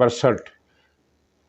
%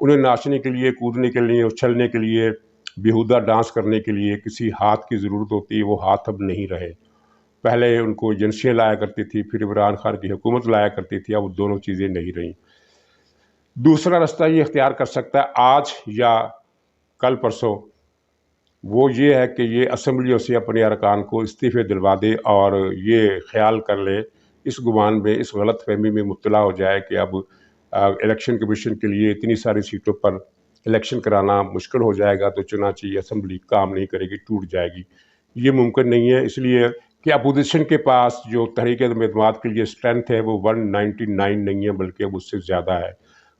انہیں ناچنے کے لیے، کودنے کے لیے، اچھلنے کے لیے، بیہودہ ڈانس کرنے کے لیے کسی ہاتھ کی ضرورت ہوتی ہے، وہ ہاتھ اب نہیں رہے۔ پہلے ان کو ایجنسیاں لایا کرتی تھی، پھر عمران خان کی حکومت لایا کرتی تھی، اب وہ دونوں چیزیں نہیں رہیں۔ دوسرا راستہ یہ اختیار کر سکتا ہے آج یا کل پرسوں، وہ یہ ہے کہ یہ اسمبلیوں سے اپنے ارکان کو استعفے دلوا دے اور یہ خیال کر لے، اس گمان میں، اس غلط فہمی میں مبتلا ہو جائے کہ اب الیکشن کمیشن کے لیے اتنی ساری سیٹوں پر الیکشن کرانا مشکل ہو جائے گا، تو چنانچہ یہ اسمبلی کام نہیں کرے گی، ٹوٹ جائے گی۔ یہ ممکن نہیں ہے، اس لیے کہ اپوزیشن کے پاس جو تحریک عدم اعتماد کے لیے اسٹرینتھ ہے وہ 199 نہیں ہے، بلکہ اب اس سے زیادہ ہے۔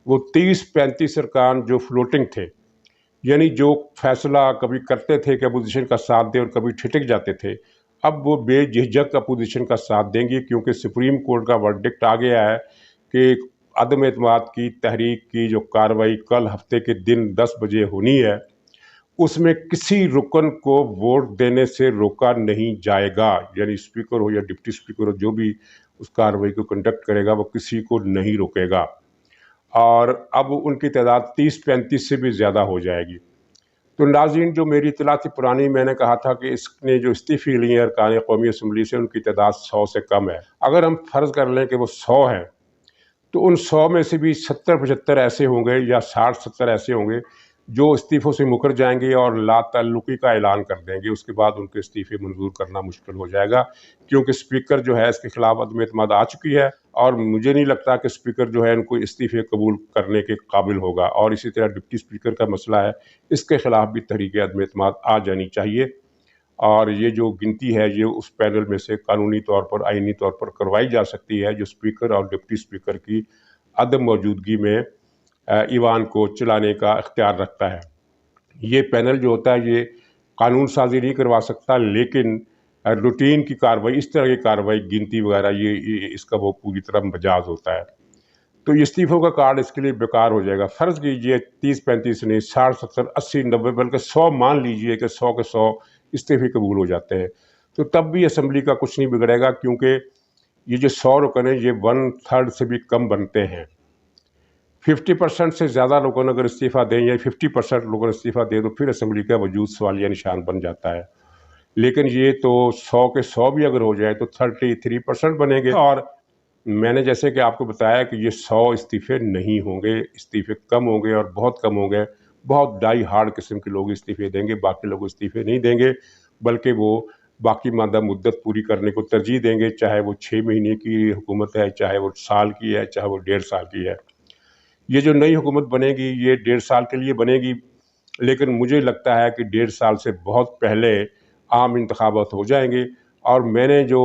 وہ 30-35 ارکان جو فلوٹنگ تھے، یعنی جو فیصلہ کبھی کرتے تھے کہ اپوزیشن کا ساتھ دیں اور کبھی ٹھٹک جاتے تھے، اب وہ بے جھجک اپوزیشن کا ساتھ دیں گے، کیونکہ سپریم کورٹ کا ورڈکٹ آ گیا ہے کہ عدم اعتماد کی تحریک کی جو کارروائی کل ہفتے کے دن 10 بجے ہونی ہے، اس میں کسی رکن کو ووٹ دینے سے روکا نہیں جائے گا، یعنی اسپیکر ہو یا ڈپٹی اسپیکر ہو، جو بھی اس کارروائی کو کنڈکٹ کرے گا وہ کسی کو نہیں روکے گا، اور اب ان کی تعداد 30-35 سے بھی زیادہ ہو جائے گی۔ تو ناظرین، جو میری اطلاع تھی پرانی، میں نے کہا تھا کہ اس نے جو استعفے لیے ہیں ارکان قومی اسمبلی سے، ان کی تعداد 100 سے کم ہے۔ اگر ہم فرض کر لیں کہ وہ 100 ہیں، تو ان 100 میں سے بھی 70-75 ایسے ہوں گے یا 60-70 ایسے ہوں گے جو استعفوں سے مکر جائیں گے اور لا تعلقی کا اعلان کر دیں گے۔ اس کے بعد ان کے استعفے منظور کرنا مشکل ہو جائے گا، کیونکہ اسپیکر جو ہے اس کے خلاف عدم اعتماد آ چکی ہے، اور مجھے نہیں لگتا کہ اسپیکر جو ہے ان کو استعفے قبول کرنے کے قابل ہوگا۔ اور اسی طرح ڈپٹی اسپیکر کا مسئلہ ہے، اس کے خلاف بھی تحریک عدم اعتماد آ جانی چاہیے، اور یہ جو گنتی ہے یہ اس پینل میں سے قانونی طور پر، آئینی طور پر کروائی جا سکتی ہے جو اسپیکر اور ڈپٹی اسپیکر کی عدم موجودگی میں ایوان کو چلانے کا اختیار رکھتا ہے۔ یہ پینل جو ہوتا ہے یہ قانون سازی نہیں کروا سکتا، لیکن روٹین کی کارروائی، اس طرح کی کارروائی، گنتی وغیرہ، یہ اس کا وہ پوری طرح مجاز ہوتا ہے۔ تو استعفوں کا کارڈ اس کے لیے بیکار ہو جائے گا۔ فرض کیجئے 30-35 نہیں، 60-70-80-90، بلکہ 100 مان لیجئے کہ 100 کے 100 استعفے قبول ہو جاتے ہیں، تو تب بھی اسمبلی کا کچھ نہیں بگڑے گا، کیونکہ یہ جو 100 رکن ہیں یہ 1/3 سے بھی کم بنتے ہیں۔ 50% سے زیادہ لوگوں نے اگر استعفیٰ دیں یا 50% لوگوں نے استعفیٰ دیں تو پھر اسمبلی کا وجود سوالیہ نشان بن جاتا ہے۔ لیکن یہ تو 100 کے 100 بھی اگر ہو جائے تو 33% بنیں گے، اور میں نے جیسے کہ آپ کو بتایا کہ یہ 100 استعفے نہیں ہوں گے، استعفے کم ہوں گے، اور بہت کم ہوں گے۔ بہت ڈائی ہارڈ قسم کے لوگ استعفے دیں گے، باقی لوگ استعفے نہیں دیں گے، بلکہ وہ باقی ماندہ مدت پوری کرنے کو ترجیح دیں گے، چاہے وہ 6 مہینے کی حکومت ہے، چاہے وہ سال کی ہے، چاہے وہ 1.5 سال کی ہے۔ یہ جو نئی حکومت بنے گی یہ 1.5 سال کے لیے بنے گی، لیکن مجھے لگتا ہے کہ 1.5 سال سے بہت پہلے عام انتخابات ہو جائیں گے۔ اور میں نے جو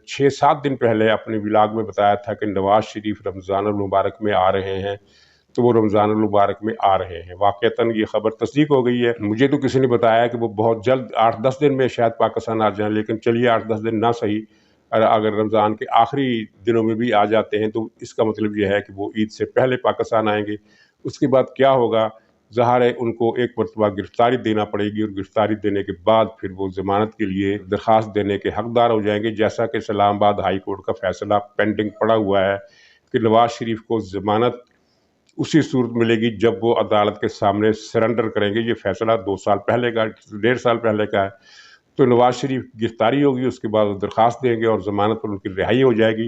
6-7 دن پہلے اپنے ولاگ میں بتایا تھا کہ نواز شریف رمضان المبارک میں آ رہے ہیں، تو وہ رمضان المبارک میں آ رہے ہیں۔ واقعتاً یہ خبر تصدیق ہو گئی ہے۔ مجھے تو کسی نے بتایا کہ وہ بہت جلد 8-10 دن میں شاید پاکستان آ جائیں، لیکن چلیے 8-10 دن نہ صحیح، اگر رمضان کے آخری دنوں میں بھی آ جاتے ہیں تو اس کا مطلب یہ ہے کہ وہ عید سے پہلے پاکستان آئیں گے۔ اس کے بعد کیا ہوگا؟ ظاہر ہے ان کو ایک مرتبہ گرفتاری دینا پڑے گی، اور گرفتاری دینے کے بعد پھر وہ ضمانت کے لیے درخواست دینے کے حقدار ہو جائیں گے، جیسا کہ اسلام آباد ہائی کورٹ کا فیصلہ پینڈنگ پڑا ہوا ہے کہ نواز شریف کو ضمانت اسی صورت ملے گی جب وہ عدالت کے سامنے سرنڈر کریں گے۔ یہ فیصلہ 2 سال پہلے کا، 1.5 سال پہلے کا ہے۔ تو نواز شریف گرفتاری ہوگی، اس کے بعد وہ درخواست دیں گے اور ضمانت پر ان کی رہائی ہو جائے گی۔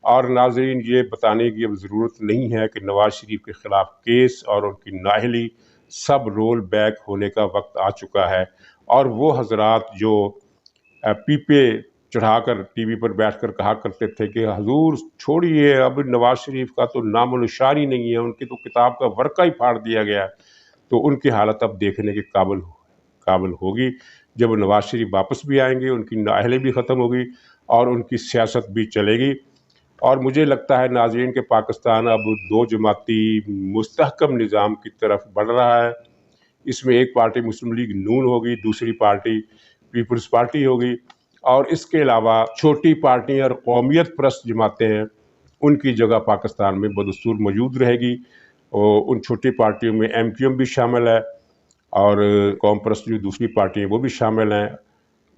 اور ناظرین، یہ بتانے کی اب ضرورت نہیں ہے کہ نواز شریف کے خلاف کیس اور ان کی نااہلی سب رول بیک ہونے کا وقت آ چکا ہے، اور وہ حضرات جو پیپے چڑھا کر ٹی وی پر بیٹھ کر کہا کرتے تھے کہ حضور چھوڑیے، اب نواز شریف کا تو نام و نشان ہی نہیں ہے، ان کی تو کتاب کا ورقہ ہی پھاڑ دیا گیا ہے، تو ان کی حالت اب دیکھنے کے قابل ہوگی جب نواز شریف واپس بھی آئیں گے، ان کی نااہلی بھی ختم ہوگی اور ان کی سیاست بھی چلے گی۔ اور مجھے لگتا ہے ناظرین کہ پاکستان اب 2 جماعتی مستحکم نظام کی طرف بڑھ رہا ہے۔ اس میں ایک پارٹی مسلم لیگ نون ہوگی، دوسری پارٹی پیپلز پارٹی ہوگی، اور اس کے علاوہ چھوٹی پارٹیاں اور قومیت پرست جماعتیں ہیں، ان کی جگہ پاکستان میں بدستور موجود رہے گی۔ اور ان چھوٹی پارٹیوں میں MQM بھی شامل ہے، اور قوم پرست جو دوسری پارٹی ہیں وہ بھی شامل ہیں۔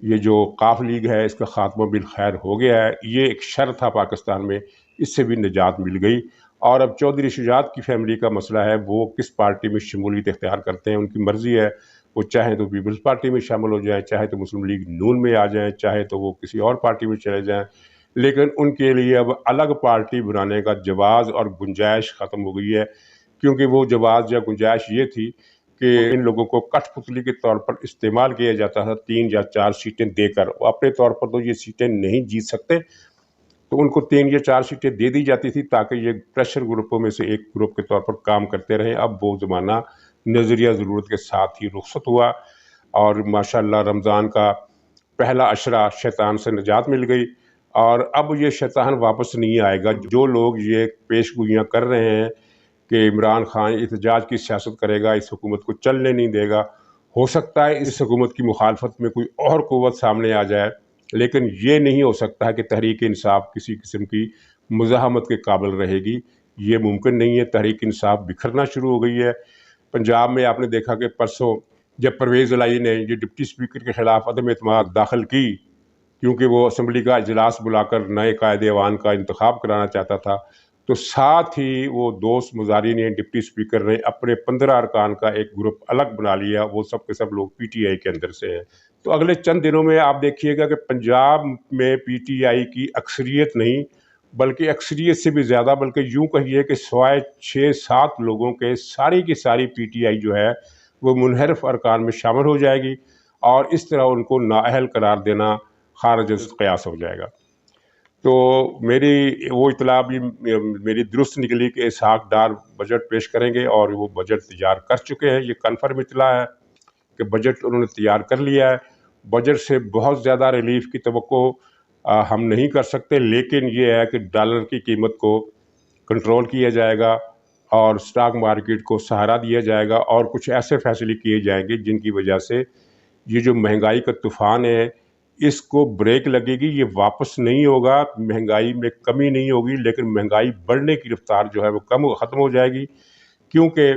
یہ جو قاف لیگ ہے اس کا خاتمہ بالخیر ہو گیا ہے، یہ ایک شر تھا پاکستان میں، اس سے بھی نجات مل گئی۔ اور اب چودھری شجاعت کی فیملی کا مسئلہ ہے، وہ کس پارٹی میں شمولیت اختیار کرتے ہیں، ان کی مرضی ہے، وہ چاہیں تو پیپلز پارٹی میں شامل ہو جائیں، چاہے تو مسلم لیگ نون میں آ جائیں، چاہے تو وہ کسی اور پارٹی میں چلے جائیں، لیکن ان کے لیے اب الگ پارٹی بنانے کا جواز اور گنجائش ختم ہو گئی ہے، کیونکہ وہ جواز یا گنجائش یہ تھی کہ ان لوگوں کو کٹھ پتلی کے طور پر استعمال کیا جاتا تھا 3 یا 4 سیٹیں دے کر، وہ اپنے طور پر تو یہ سیٹیں نہیں جیت سکتے، تو ان کو 3 یا 4 سیٹیں دے دی جاتی تھی تاکہ یہ پریشر گروپوں میں سے ایک گروپ کے طور پر کام کرتے رہیں۔ اب وہ زمانہ نظریہ ضرورت کے ساتھ ہی رخصت ہوا، اور ماشاءاللہ رمضان کا پہلا عشرہ شیطان سے نجات مل گئی، اور اب یہ شیطان واپس نہیں آئے گا۔ جو لوگ یہ پیش گوئیاں کر رہے ہیں کہ عمران خان احتجاج کی سیاست کرے گا، اس حکومت کو چلنے نہیں دے گا، ہو سکتا ہے اس حکومت کی مخالفت میں کوئی اور قوت سامنے آ جائے، لیکن یہ نہیں ہو سکتا ہے کہ تحریک انصاف کسی قسم کی مزاحمت کے قابل رہے گی، یہ ممکن نہیں ہے۔ تحریک انصاف بکھرنا شروع ہو گئی ہے۔ پنجاب میں آپ نے دیکھا کہ پرسوں جب پرویز الہی نے یہ ڈپٹی اسپیکر کے خلاف عدم اعتماد داخل کی، کیونکہ وہ اسمبلی کا اجلاس بلا کر نئے قائد ایوان کا انتخاب کرانا چاہتا تھا، تو ساتھ ہی وہ دوست مظاہرین نے ڈپٹی اسپیکر نے اپنے 15 ارکان کا ایک گروپ الگ بنا لیا، وہ سب کے سب لوگ پی ٹی آئی کے اندر سے ہیں۔ تو اگلے چند دنوں میں آپ دیکھیے گا کہ پنجاب میں پی ٹی آئی کی اکثریت نہیں، بلکہ اکثریت سے بھی زیادہ، بلکہ یوں کہیے کہ سوائے 6-7 لوگوں کے ساری کی ساری پی ٹی آئی جو ہے وہ منحرف ارکان میں شامل ہو جائے گی، اور اس طرح ان کو نااہل قرار دینا خارج از قیاس ہو جائے گا۔ تو میری وہ اطلاع بھی میری درست نکلی کہ اسحاق ڈار بجٹ پیش کریں گے، اور وہ بجٹ تیار کر چکے ہیں، یہ کنفرم اطلاع ہے کہ بجٹ انہوں نے تیار کر لیا ہے۔ بجٹ سے بہت زیادہ ریلیف کی توقع ہم نہیں کر سکتے، لیکن یہ ہے کہ ڈالر کی قیمت کو کنٹرول کیا جائے گا، اور سٹاک مارکیٹ کو سہارا دیا جائے گا، اور کچھ ایسے فیصلے کیے جائیں گے جن کی وجہ سے یہ جو مہنگائی کا طوفان ہے اس کو بریک لگے گی، یہ واپس نہیں ہوگا، مہنگائی میں کمی نہیں ہوگی، لیکن مہنگائی بڑھنے کی رفتار جو ہے وہ ختم ہو جائے گی، کیونکہ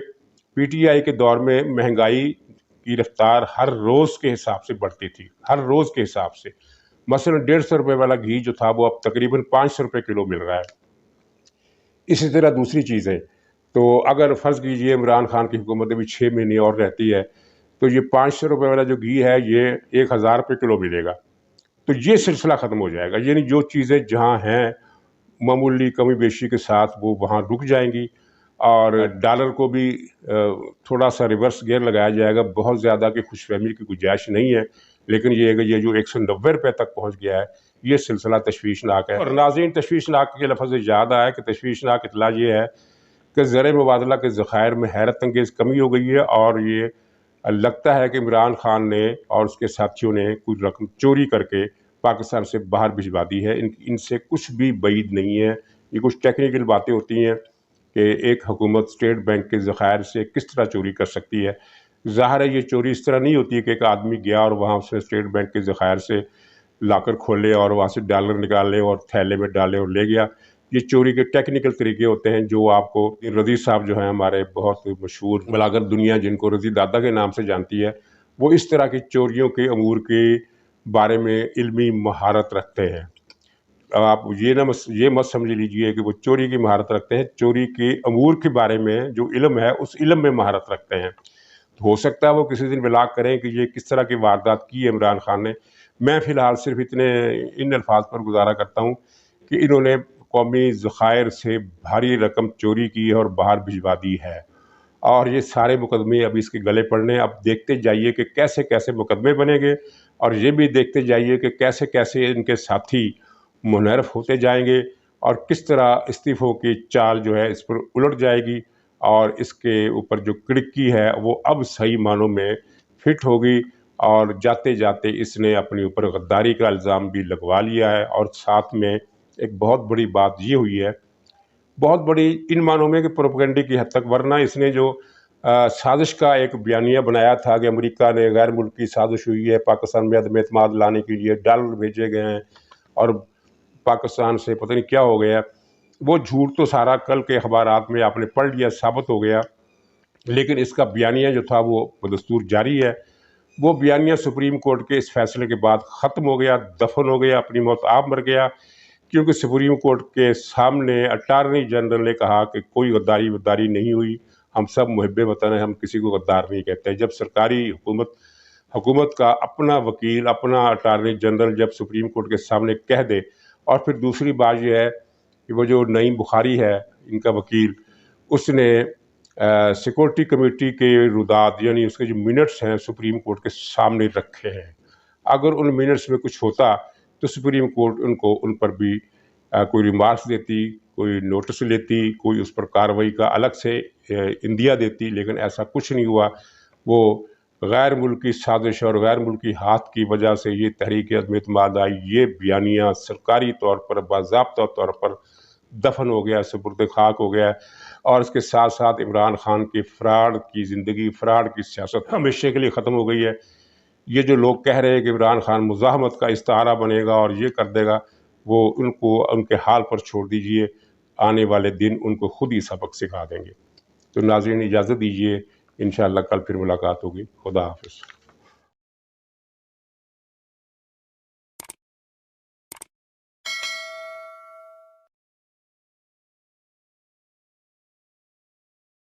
پی ٹی آئی کے دور میں مہنگائی کی رفتار ہر روز کے حساب سے بڑھتی تھی، ہر روز کے حساب سے۔ مثلا 150 روپے والا گھی جو تھا وہ اب تقریباً 500 روپے کلو مل رہا ہے۔ اسی طرح دوسری چیزیں، تو اگر فرض کیجئے عمران خان کی حکومت ابھی 6 مہینے اور رہتی ہے تو یہ 500 روپے والا جو گھی ہے یہ 1000 روپے کلو ملے گا، تو یہ سلسلہ ختم ہو جائے گا، یعنی جو چیزیں جہاں ہیں معمولی کمی بیشی کے ساتھ وہ وہاں رک جائیں گی، اور ڈالر کو بھی تھوڑا سا ریورس گیئر لگایا جائے گا، بہت زیادہ کہ خوش فہمی کی گنجائش نہیں ہے، لیکن یہ ہے کہ یہ جو 190 روپے تک پہنچ گیا ہے یہ سلسلہ تشویشناک ہے۔ اور ناظرین، تشویشناک کے لفظ سے یاد آیا کہ تشویشناک اطلاع یہ ہے کہ زر مبادلہ کے ذخائر میں حیرت انگیز کمی ہو گئی ہے، اور یہ لگتا ہے کہ عمران خان نے اور اس کے ساتھیوں نے کوئی رقم چوری کر کے پاکستان سے باہر بھجوا دی ہے۔ ان سے کچھ بھی بعید نہیں ہے، یہ کچھ ٹیکنیکل باتیں ہوتی ہیں کہ ایک حکومت اسٹیٹ بینک کے ذخائر سے کس طرح چوری کر سکتی ہے۔ ظاہر ہے یہ چوری اس طرح نہیں ہوتی کہ ایک آدمی گیا اور وہاں اس نے اسٹیٹ بینک کے ذخائر سے لاکر کھولے اور وہاں سے ڈالر نکالے اور تھیلے میں ڈالے اور لے گیا۔ یہ چوری کے ٹیکنیکل طریقے ہوتے ہیں جو آپ کو رضی صاحب جو ہیں ہمارے بہت مشہور بلاگر دنیا جن کو رضی دادا کے نام سے جانتی ہے، وہ اس طرح کی چوریوں کے امور کے بارے میں علمی مہارت رکھتے ہیں۔ آپ یہ مت سمجھ لیجئے کہ وہ چوری کی مہارت رکھتے ہیں، چوری کے امور کے بارے میں جو علم ہے اس علم میں مہارت رکھتے ہیں۔ ہو سکتا ہے وہ کسی دن بلاغ کریں کہ یہ کس طرح کی واردات کی ہے عمران خان نے۔ میں فی الحال صرف ان الفاظ پر گزارا کرتا ہوں کہ انہوں نے قومی ذخائر سے بھاری رقم چوری کی ہے اور باہر بھجوا دی ہے، اور یہ سارے مقدمے اب اس کے گلے پڑنے۔ اب دیکھتے جائیے کہ کیسے کیسے مقدمے بنیں گے، اور یہ بھی دیکھتے جائیے کہ کیسے کیسے ان کے ساتھی منحرف ہوتے جائیں گے، اور کس طرح استعفوں کی چال جو ہے اس پر الٹ جائے گی، اور اس کے اوپر جو کڑکی ہے وہ اب صحیح معنوں میں فٹ ہوگی، اور جاتے جاتے اس نے اپنے اوپر غداری کا الزام بھی لگوا لیا ہے۔ اور ساتھ میں ایک بہت بڑی بات یہ ہوئی ہے، بہت بڑی ان معنوں میں کہ پروپیگنڈے کی حد تک، ورنہ اس نے جو سازش کا ایک بیانیہ بنایا تھا کہ امریکہ نے غیر ملکی سازش ہوئی ہے پاکستان میں عدم اعتماد لانے کے لیے، ڈالر بھیجے گئے ہیں اور پاکستان سے پتہ نہیں کیا ہو گیا، وہ جھوٹ تو سارا کل کے اخبارات میں آپ نے پڑھ لیا، ثابت ہو گیا، لیکن اس کا بیانیہ جو تھا وہ بدستور جاری ہے۔ وہ بیانیہ سپریم کورٹ کے اس فیصلے کے بعد ختم ہو گیا، دفن ہو گیا، اپنی موت آپ مر گیا، کیونکہ سپریم کورٹ کے سامنے اٹارنی جنرل نے کہا کہ کوئی غداری نہیں ہوئی، ہم سب محب وطن ہیں، ہم کسی کو غدار نہیں کہتے۔ جب سرکاری حکومت کا اپنا وکیل، اپنا اٹارنی جنرل جب سپریم کورٹ کے سامنے کہہ دے، اور پھر دوسری بات یہ ہے کہ وہ جو نعیم بخاری ہے ان کا وکیل، اس نے سیکورٹی کمیٹی کے رداد یعنی اس کے جو منٹس ہیں سپریم کورٹ کے سامنے رکھے ہیں۔ اگر ان منٹس میں کچھ ہوتا تو سپریم کورٹ ان پر بھی کوئی ریمارکس دیتی، کوئی نوٹس لیتی، کوئی اس پر کارروائی کا الگ سے اندیا دیتی، لیکن ایسا کچھ نہیں ہوا۔ وہ غیر ملکی سازش اور غیر ملکی ہاتھ کی وجہ سے یہ تحریک عدم اعتماد آئی، یہ بیانیہ سرکاری طور پر باضابطہ طور پر دفن ہو گیا، سپرد خاک ہو گیا، اور اس کے ساتھ ساتھ عمران خان کی فراڈ کی زندگی، فراڈ کی سیاست ہمیشہ کے لیے ختم ہو گئی ہے۔ یہ جو لوگ کہہ رہے ہیں کہ عمران خان مزاحمت کا استعارہ بنے گا اور یہ کر دے گا، وہ ان کو ان کے حال پر چھوڑ دیجئے، آنے والے دن ان کو خود ہی سبق سکھا دیں گے۔ تو ناظرین اجازت دیجئے، انشاءاللہ کل پھر ملاقات ہوگی۔ خدا حافظ۔